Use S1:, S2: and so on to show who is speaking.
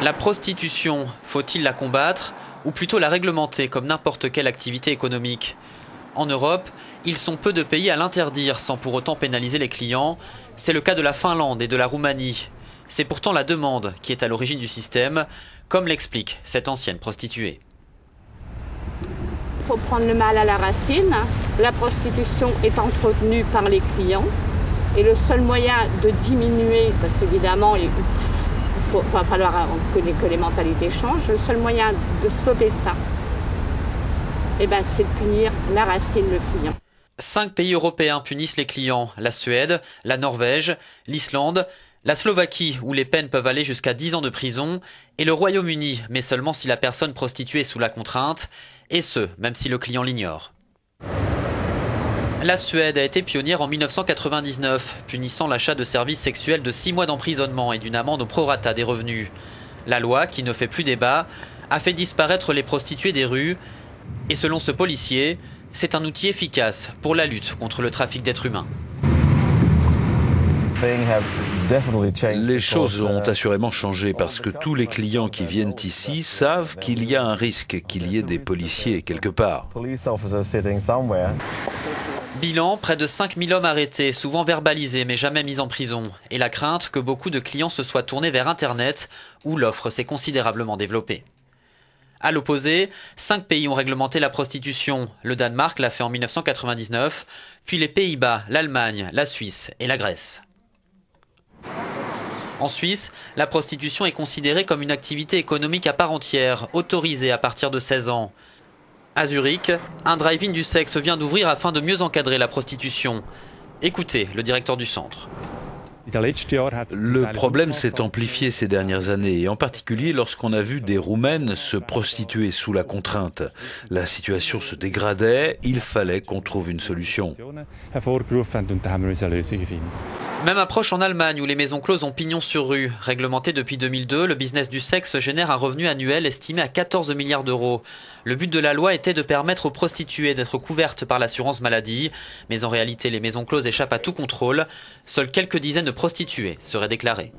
S1: La prostitution, faut-il la combattre ou plutôt la réglementer comme n'importe quelle activité économique? En Europe, ils sont peu de pays à l'interdire sans pour autant pénaliser les clients. C'est le cas de la Finlande et de la Roumanie. C'est pourtant la demande qui est à l'origine du système, comme l'explique cette ancienne prostituée.
S2: Il faut prendre le mal à la racine. La prostitution est entretenue par les clients. Et le seul moyen de diminuer, parce qu'évidemment, va falloir que les mentalités changent, le seul moyen de stopper ça, c'est de punir la racine, le client.
S1: 5 pays européens punissent les clients, la Suède, la Norvège, l'Islande, la Slovaquie où les peines peuvent aller jusqu'à 10 ans de prison et le Royaume-Uni, mais seulement si la personne prostituée est sous la contrainte, et ce, même si le client l'ignore. La Suède a été pionnière en 1999, punissant l'achat de services sexuels de 6 mois d'emprisonnement et d'une amende au prorata des revenus. La loi, qui ne fait plus débat, a fait disparaître les prostituées des rues et selon ce policier, c'est un outil efficace pour la lutte contre le trafic d'êtres humains.
S3: Les choses ont assurément changé parce que tous les clients qui viennent ici savent qu'il y a un risque qu'il y ait des policiers quelque part.
S1: Bilan, près de 5000 hommes arrêtés, souvent verbalisés mais jamais mis en prison. Et la crainte que beaucoup de clients se soient tournés vers Internet où l'offre s'est considérablement développée. À l'opposé, 5 pays ont réglementé la prostitution. Le Danemark l'a fait en 1999, puis les Pays-Bas, l'Allemagne, la Suisse et la Grèce. En Suisse, la prostitution est considérée comme une activité économique à part entière, autorisée à partir de 16 ans. À Zurich, un drive-in du sexe vient d'ouvrir afin de mieux encadrer la prostitution. Écoutez le directeur du centre.
S3: Le problème s'est amplifié ces dernières années, et en particulier lorsqu'on a vu des Roumaines se prostituer sous la contrainte. La situation se dégradait, il fallait qu'on trouve une solution.
S1: Même approche en Allemagne où les maisons closes ont pignon sur rue. Réglementé depuis 2002, le business du sexe génère un revenu annuel estimé à 14 milliards d'euros. Le but de la loi était de permettre aux prostituées d'être couvertes par l'assurance maladie. Mais en réalité, les maisons closes échappent à tout contrôle. Seules quelques dizaines de prostituées seraient déclarées.